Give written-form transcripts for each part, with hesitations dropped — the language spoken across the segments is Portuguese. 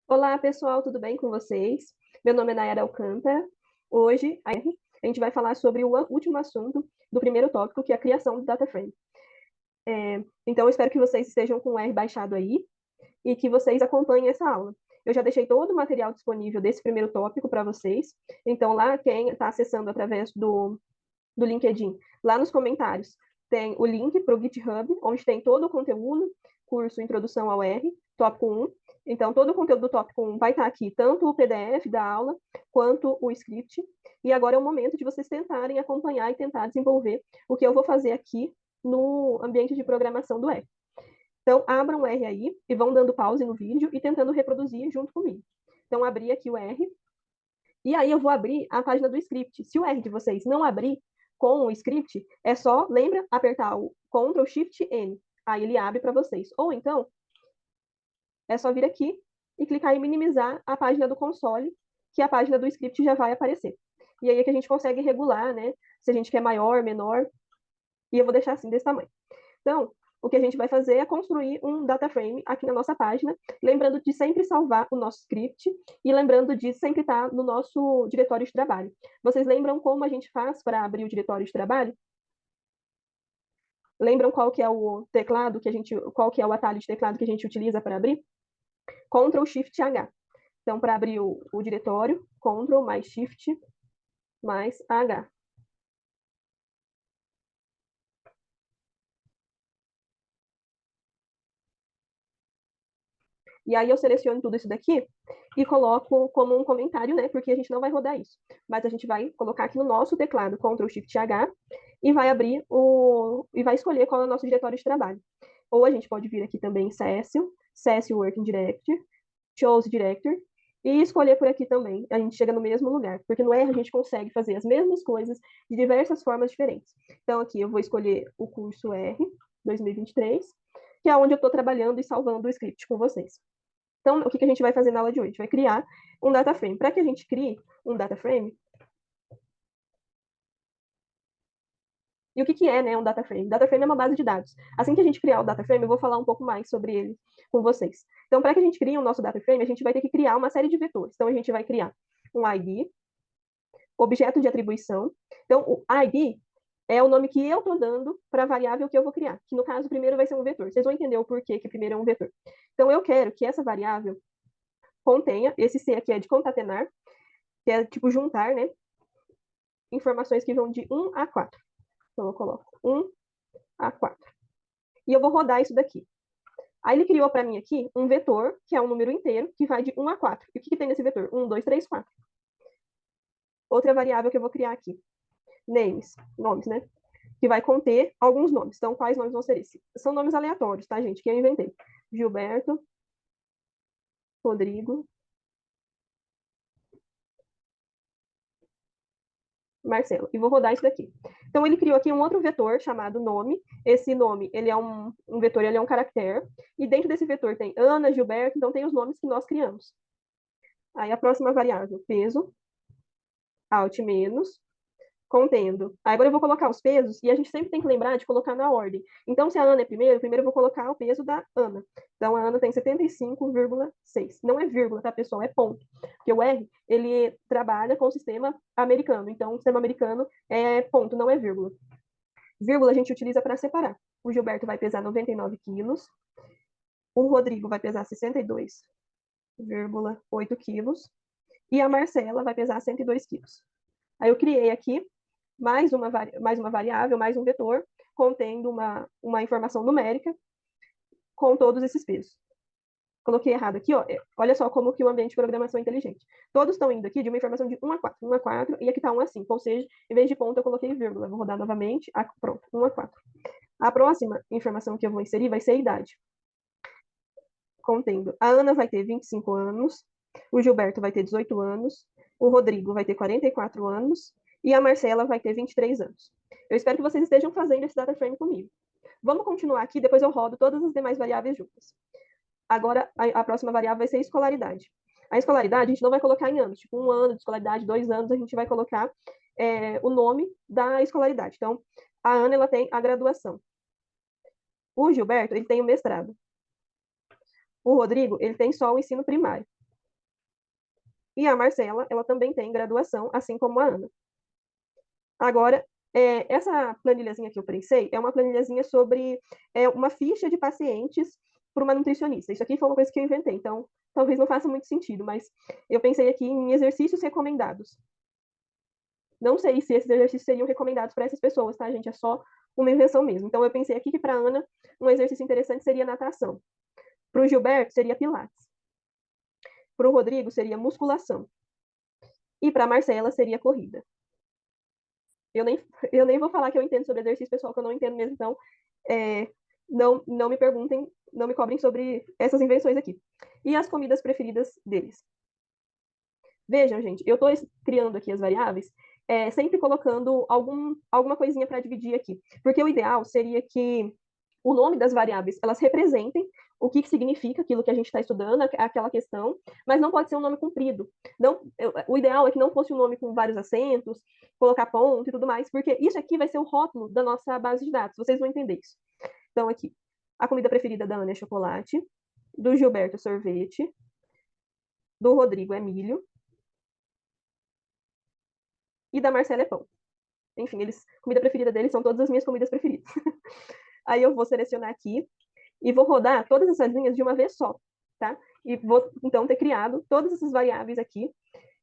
Olá, pessoal, tudo bem com vocês? Meu nome é Nayara Alcântara. Hoje, a gente vai falar sobre o último assunto do primeiro tópico, que é a criação do data frame. Então, eu espero que vocês estejam com o R baixado aí e que vocês acompanhem essa aula. Eu já deixei todo o material disponível desse primeiro tópico para vocês. Então, lá, quem está acessando através do LinkedIn, lá nos comentários, tem o link para o GitHub, onde tem todo o conteúdo, curso Introdução ao R, tópico 1. Então, todo o conteúdo do tópico 1 vai estar aqui, tanto o PDF da aula, quanto o script. E agora é o momento de vocês tentarem acompanhar e tentar desenvolver o que eu vou fazer aqui no ambiente de programação do R. Então, abram o R aí e vão dando pause no vídeo e tentando reproduzir junto comigo. Então, abri aqui o R. E aí eu vou abrir a página do script. Se o R de vocês não abrir com o script, é só, lembra, apertar o Ctrl Shift N. Aí ele abre para vocês. Ou então, é só vir aqui e clicar em minimizar a página do console, que a página do script já vai aparecer. E aí é que a gente consegue regular, né? Se a gente quer maior, menor. E eu vou deixar assim, desse tamanho. Então, o que a gente vai fazer é construir um data frame aqui na nossa página, lembrando de sempre salvar o nosso script e lembrando de sempre estar no nosso diretório de trabalho. Vocês lembram como a gente faz para abrir o diretório de trabalho? Lembram qual que é o teclado que a gente, qual que é o atalho de teclado que a gente utiliza para abrir? Ctrl Shift H. Então, para abrir o diretório, Ctrl mais Shift mais H. E aí eu seleciono tudo isso daqui e coloco como um comentário, né? Porque a gente não vai rodar isso. Mas a gente vai colocar aqui no nosso teclado Ctrl Shift H e vai abrir e vai escolher qual é o nosso diretório de trabalho. Ou a gente pode vir aqui também em CS Working Directory, Choose Directory, e escolher por aqui também. A gente chega no mesmo lugar, porque no R a gente consegue fazer as mesmas coisas de diversas formas diferentes. Então aqui eu vou escolher o curso R 2023, que é onde eu estou trabalhando e salvando o script com vocês. Então, o que a gente vai fazer na aula de hoje? A gente vai criar um data frame. Para que a gente crie um data frame, e o que é, né, um data frame? Data frame é uma base de dados. Assim que a gente criar o data frame, eu vou falar um pouco mais sobre ele com vocês. Então, para que a gente crie o nosso data frame, a gente vai ter que criar uma série de vetores. Então, a gente vai criar um ID, objeto de atribuição. Então, o ID é o nome que eu estou dando para a variável que eu vou criar, que no caso, primeiro vai ser um vetor. Vocês vão entender o porquê que primeiro é um vetor. Então, eu quero que essa variável contenha, esse C aqui é de concatenar, que é tipo juntar, né? Informações que vão de 1 a 4. Então, eu coloco 1 a 4. E eu vou rodar isso daqui. Aí ele criou para mim aqui um vetor, que é um número inteiro, que vai de 1 a 4. E o que tem nesse vetor? 1, 2, 3, 4. Outra variável que eu vou criar aqui. Names, nomes, né? Que vai conter alguns nomes. Então, quais nomes vão ser esses? São nomes aleatórios, tá, gente? Que eu inventei. Gilberto, Rodrigo, Marcelo. E vou rodar isso daqui. Então, ele criou aqui um outro vetor chamado nome. Esse nome, ele é um vetor, ele é um caractere. E dentro desse vetor tem Ana, Gilberto, então tem os nomes que nós criamos. Aí a próxima variável, peso, alt menos, contendo. Aí agora eu vou colocar os pesos e a gente sempre tem que lembrar de colocar na ordem. Então, se a Ana é primeiro eu vou colocar o peso da Ana. Então, a Ana tem 75,6. Não é vírgula, tá, pessoal? É ponto. Porque o R, ele trabalha com o sistema americano. Então, o sistema americano é ponto, não é vírgula. Vírgula a gente utiliza para separar. O Gilberto vai pesar 99 quilos. O Rodrigo vai pesar 62,8 quilos. E a Marcela vai pesar 102 quilos. Aí eu criei aqui mais uma variável, mais um vetor, contendo uma informação numérica com todos esses pesos. Coloquei errado aqui, ó. Olha só como que o ambiente de programação é inteligente. Todos estão indo aqui de uma informação de 1 a 4. 1 a 4, e aqui está 1 a 5. Ou seja, em vez de ponto, eu coloquei vírgula. Vou rodar novamente. Pronto, 1 a 4. A próxima informação que eu vou inserir vai ser a idade. Contendo. A Ana vai ter 25 anos, o Gilberto vai ter 18 anos, o Rodrigo vai ter 44 anos e a Marcela vai ter 23 anos. Eu espero que vocês estejam fazendo esse data frame comigo. Vamos continuar aqui, depois eu rodo todas as demais variáveis juntas. Agora, a próxima variável vai ser a escolaridade. A escolaridade a gente não vai colocar em anos, tipo 1 ano de escolaridade, 2 anos, a gente vai colocar o nome da escolaridade. Então, a Ana ela tem a graduação. O Gilberto ele tem o mestrado. O Rodrigo ele tem só o ensino primário. E a Marcela, ela também tem graduação, assim como a Ana. Agora, essa planilhazinha que eu prensei é uma planilhazinha sobre uma ficha de pacientes para uma nutricionista. Isso aqui foi uma coisa que eu inventei, então talvez não faça muito sentido, mas eu pensei aqui em exercícios recomendados. Não sei se esses exercícios seriam recomendados para essas pessoas, tá, gente? É só uma invenção mesmo. Então, eu pensei aqui que para a Ana, um exercício interessante seria natação. Para o Gilberto, seria pilates. Para o Rodrigo, seria musculação. E para a Marcela, seria corrida. Eu nem, eu nem vou falar que eu entendo sobre exercício pessoal, que eu não entendo mesmo, então não me perguntem, não me cobrem sobre essas invenções aqui. E as comidas preferidas deles. Vejam, gente, eu estou criando aqui as variáveis, sempre colocando alguma coisinha para dividir aqui. Porque o ideal seria que o nome das variáveis, elas representem o que significa aquilo que a gente está estudando, aquela questão, mas não pode ser um nome comprido. Não, o ideal é que não fosse um nome com vários acentos, colocar ponto e tudo mais, porque isso aqui vai ser o rótulo da nossa base de dados, vocês vão entender isso. Então, aqui, a comida preferida da Ana é chocolate, do Gilberto é sorvete, do Rodrigo é milho, e da Marcela é pão. Enfim, a comida preferida deles são todas as minhas comidas preferidas. Aí eu vou selecionar aqui e vou rodar todas essas linhas de uma vez só, tá? E vou, então, ter criado todas essas variáveis aqui,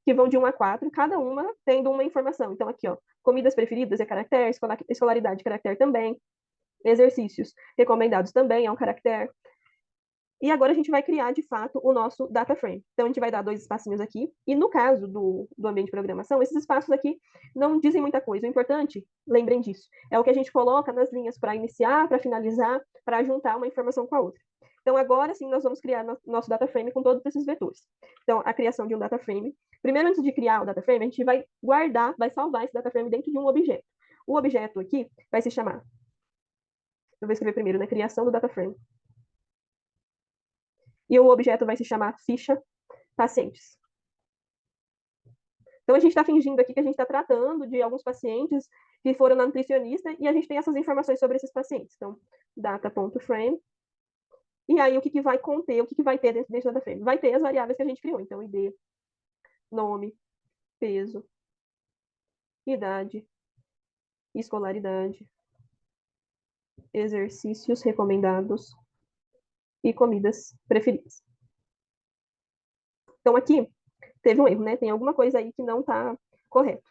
que vão de 1 a 4, cada uma tendo uma informação. Então, aqui, ó, comidas preferidas é caractere, escolaridade caractere também, exercícios recomendados também é um caractere. E agora a gente vai criar, de fato, o nosso data frame. Então, a gente vai dar 2 espacinhos aqui. E no caso do ambiente de programação, esses espaços aqui não dizem muita coisa. O importante, lembrem disso, é o que a gente coloca nas linhas para iniciar, para finalizar, para juntar uma informação com a outra. Então, agora sim, nós vamos criar nosso data frame com todos esses vetores. Então, a criação de um data frame. Primeiro, antes de criar o data frame, a gente vai guardar, vai salvar esse data frame dentro de um objeto. O objeto aqui vai se chamar... Eu vou escrever primeiro, né? Criação do data frame. E o objeto vai se chamar ficha pacientes. Então, a gente está fingindo aqui que a gente está tratando de alguns pacientes que foram na nutricionista e a gente tem essas informações sobre esses pacientes. Então, data.frame. E aí, o que vai conter, o que vai ter dentro da data frame? Vai ter as variáveis que a gente criou. Então, ID, nome, peso, idade, escolaridade, exercícios recomendados e comidas preferidas. Então, aqui teve um erro, né? Tem alguma coisa aí que não está correto.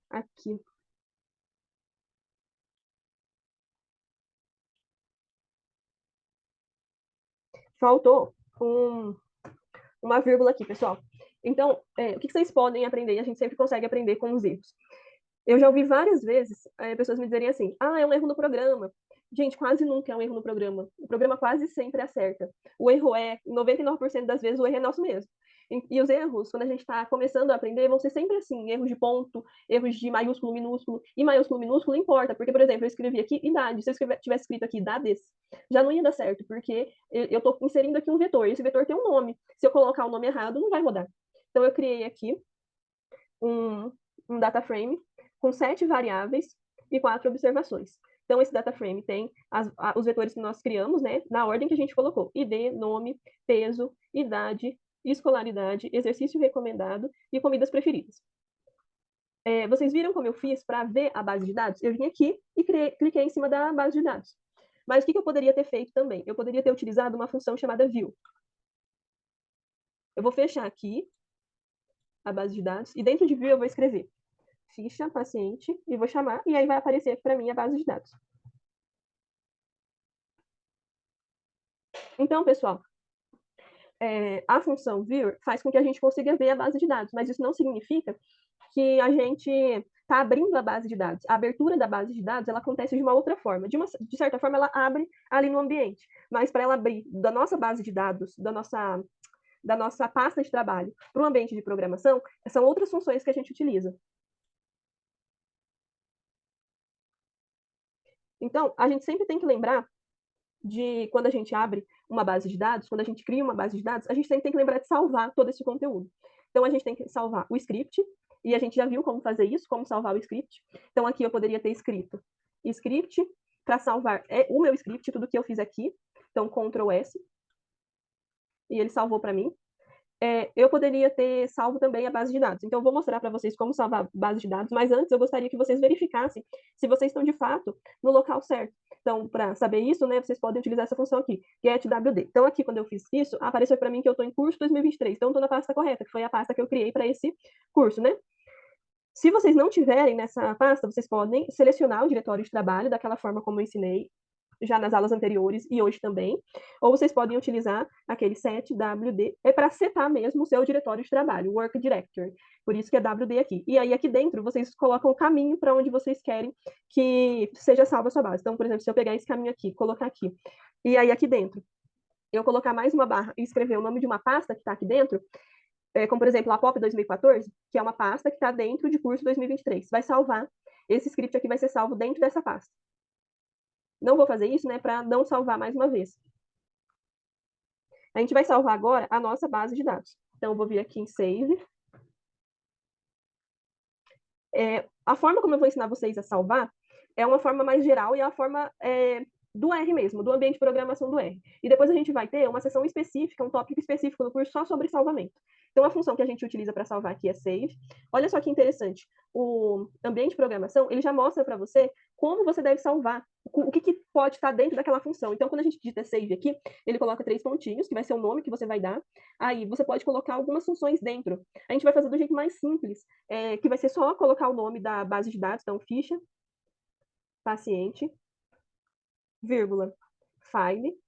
Aqui. Faltou uma vírgula aqui, pessoal. Então, o que vocês podem aprender? A gente sempre consegue aprender com os erros. Eu já ouvi várias vezes pessoas me dizerem assim: ah, é um erro no programa. Gente, quase nunca é um erro no programa. O programa quase sempre acerta. O erro 99% das vezes, o erro é nosso mesmo. E os erros, quando a gente está começando a aprender, vão ser sempre assim: erros de ponto, erros de maiúsculo, minúsculo. E maiúsculo, minúsculo importa, porque, por exemplo, eu escrevi aqui idade. Se eu tivesse escrito aqui idades, já não ia dar certo, porque eu estou inserindo aqui um vetor. E esse vetor tem um nome. Se eu colocar o nome errado, não vai rodar. Então, eu criei aqui um data frame com 7 variáveis e 4 observações. Então, esse data frame tem os vetores que nós criamos, né, na ordem que a gente colocou: ID, nome, peso, idade, escolaridade, exercício recomendado e comidas preferidas. Vocês viram como eu fiz para ver a base de dados? Eu vim aqui e cliquei em cima da base de dados. Mas o que eu poderia ter feito também? Eu poderia ter utilizado uma função chamada view. Eu vou fechar aqui a base de dados e dentro de view eu vou escrever ficha paciente e vou chamar, e aí vai aparecer aqui para mim a base de dados. Então, pessoal, a função viewer faz com que a gente consiga ver a base de dados, mas isso não significa que a gente está abrindo a base de dados. A abertura da base de dados ela acontece de uma outra forma. De certa forma, ela abre ali no ambiente, mas para ela abrir da nossa base de dados, da nossa pasta de trabalho para o ambiente de programação, são outras funções que a gente utiliza. Então, a gente sempre tem que lembrar de quando a gente abre uma base de dados, quando a gente cria uma base de dados, a gente sempre tem que lembrar de salvar todo esse conteúdo. Então, a gente tem que salvar o script, e a gente já viu como fazer isso, como salvar o script. Então, aqui eu poderia ter escrito script para salvar o meu script, tudo que eu fiz aqui. Então, Ctrl S, e ele salvou para mim. Eu poderia ter salvo também a base de dados. Então, eu vou mostrar para vocês como salvar a base de dados, mas antes eu gostaria que vocês verificassem se vocês estão, de fato, no local certo. Então, para saber isso, né, vocês podem utilizar essa função aqui, getWD. Então, aqui, quando eu fiz isso, apareceu para mim que eu estou em curso 2023. Então, eu estou na pasta correta, que foi a pasta que eu criei para esse curso, né? Se vocês não tiverem nessa pasta, vocês podem selecionar o diretório de trabalho daquela forma como eu ensinei já nas aulas anteriores e hoje também, ou vocês podem utilizar aquele setwd, para setar mesmo o seu diretório de trabalho, Work Directory, por isso que é WD aqui. E aí aqui dentro vocês colocam o caminho para onde vocês querem que seja salva a sua base. Então, por exemplo, se eu pegar esse caminho aqui, colocar aqui, e aí aqui dentro, eu colocar mais uma barra e escrever o nome de uma pasta que está aqui dentro, como por exemplo a POP 2014, que é uma pasta que está dentro de curso 2023, vai salvar, esse script aqui vai ser salvo dentro dessa pasta. Não vou fazer isso, né, para não salvar mais uma vez. A gente vai salvar agora a nossa base de dados. Então, eu vou vir aqui em Save. A forma como eu vou ensinar vocês a salvar é uma forma mais geral e é a forma do R mesmo, do ambiente de programação do R. E depois a gente vai ter uma sessão específica, um tópico específico no curso só sobre salvamento. Então, a função que a gente utiliza para salvar aqui é save. Olha só que interessante. O ambiente de programação, ele já mostra para você como você deve salvar, o que pode estar dentro daquela função. Então, quando a gente digita save aqui, ele coloca 3 pontinhos, que vai ser o nome que você vai dar. Aí, você pode colocar algumas funções dentro. A gente vai fazer do jeito mais simples, que vai ser só colocar o nome da base de dados, então, ficha, paciente, vírgula, file,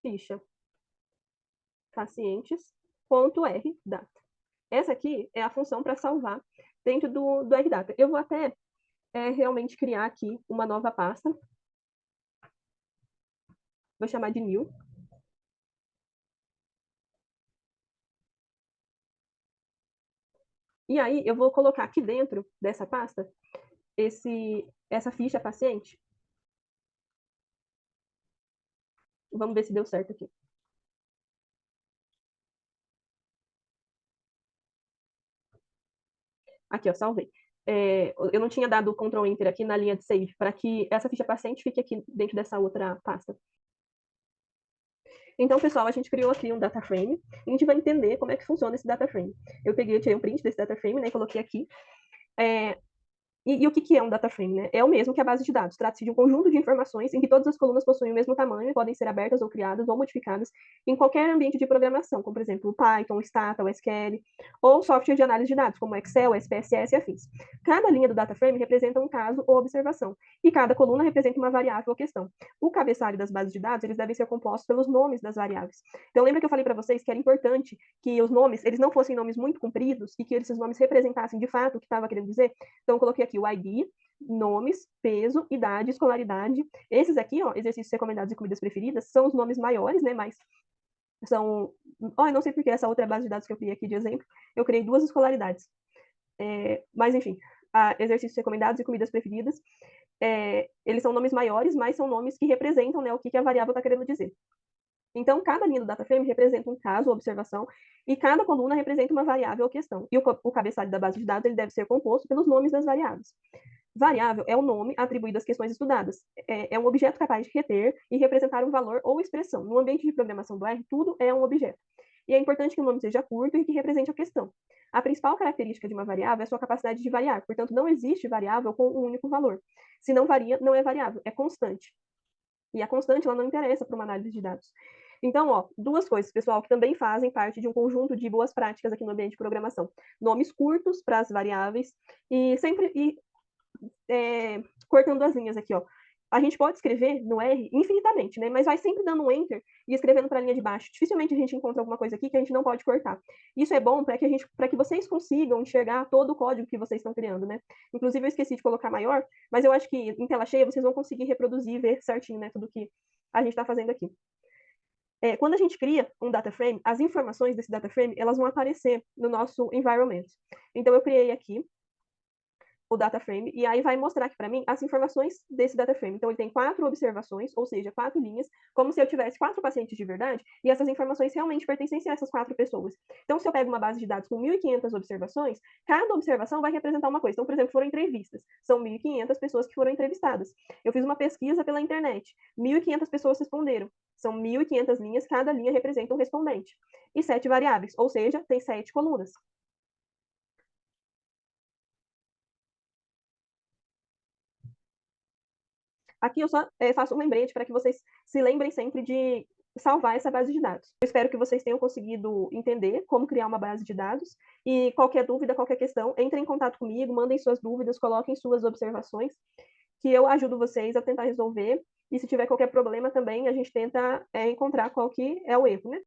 ficha, pacientes, ponto R, data. Essa aqui é a função para salvar dentro do RData. Eu vou até realmente criar aqui uma nova pasta. Vou chamar de new. E aí, eu vou colocar aqui dentro dessa pasta essa ficha paciente. Vamos ver se deu certo aqui. Aqui, ó, salvei. Eu não tinha dado o Ctrl Enter aqui na linha de save, para que essa ficha paciente fique aqui dentro dessa outra pasta. Então, pessoal, a gente criou aqui um data frame e a gente vai entender como é que funciona esse data frame. Eu tirei um print desse data frame, né, e coloquei aqui. E o que é um data frame? Né? É o mesmo que a base de dados. Trata-se de um conjunto de informações em que todas as colunas possuem o mesmo tamanho e podem ser abertas ou criadas ou modificadas em qualquer ambiente de programação, como, por exemplo, o Python, o Stata, o SQL, ou software de análise de dados, como o Excel, o SPSS e afins. Cada linha do data frame representa um caso ou observação, e cada coluna representa uma variável ou questão. O cabeçalho das bases de dados, eles devem ser compostos pelos nomes das variáveis. Então, lembra que eu falei para vocês que era importante que os nomes, eles não fossem nomes muito compridos e que esses nomes representassem, de fato, o que estava querendo dizer? Então, eu coloquei aqui o ID, nomes, peso, idade, escolaridade. Esses aqui, ó, exercícios recomendados e comidas preferidas, são os nomes maiores, né? Mas são. Oh, eu não sei porque essa outra base de dados que eu criei aqui de exemplo, eu criei 2 escolaridades. Mas, enfim, exercícios recomendados e comidas preferidas, eles são nomes maiores, mas são nomes que representam, né, o que a variável está querendo dizer. Então, cada linha do data frame representa um caso ou observação, e cada coluna representa uma variável ou questão. E o cabeçalho da base de dados ele deve ser composto pelos nomes das variáveis. Variável é o nome atribuído às questões estudadas. É um objeto capaz de reter e representar um valor ou expressão. No ambiente de programação do R, tudo é um objeto. E é importante que o nome seja curto e que represente a questão. A principal característica de uma variável é a sua capacidade de variar. Portanto, não existe variável com um único valor. Se não varia, não é variável, é constante. E a constante, ela não interessa para uma análise de dados. Então, ó, 2 coisas, pessoal, que também fazem parte de um conjunto de boas práticas aqui no ambiente de programação. Nomes curtos para as variáveis e sempre cortando as linhas aqui, ó. A gente pode escrever no R infinitamente, né? Mas vai sempre dando um enter e escrevendo para a linha de baixo. Dificilmente a gente encontra alguma coisa aqui que a gente não pode cortar. Isso é bom para que vocês consigam enxergar todo o código que vocês estão criando, né? Inclusive, eu esqueci de colocar maior, mas eu acho que em tela cheia vocês vão conseguir reproduzir e ver certinho, né? Tudo que a gente está fazendo aqui. Quando a gente cria um data frame, as informações desse data frame, elas vão aparecer no nosso environment. Então, eu criei aqui o data frame, e aí vai mostrar aqui para mim as informações desse data frame. Então, ele tem 4 observações, ou seja, 4 linhas, como se eu tivesse 4 pacientes de verdade, e essas informações realmente pertencem a essas 4 pessoas. Então, se eu pego uma base de dados com 1.500 observações, cada observação vai representar uma coisa. Então, por exemplo, foram entrevistas. São 1.500 pessoas que foram entrevistadas. Eu fiz uma pesquisa pela internet. 1.500 pessoas responderam. São 1.500 linhas, cada linha representa um respondente. E 7 variáveis, ou seja, tem 7 colunas. Aqui eu só faço um lembrete para que vocês se lembrem sempre de salvar essa base de dados. Eu espero que vocês tenham conseguido entender como criar uma base de dados. E qualquer dúvida, qualquer questão, entrem em contato comigo, mandem suas dúvidas, coloquem suas observações, que eu ajudo vocês a tentar resolver. E se tiver qualquer problema também, a gente tenta encontrar qual que é o erro, né?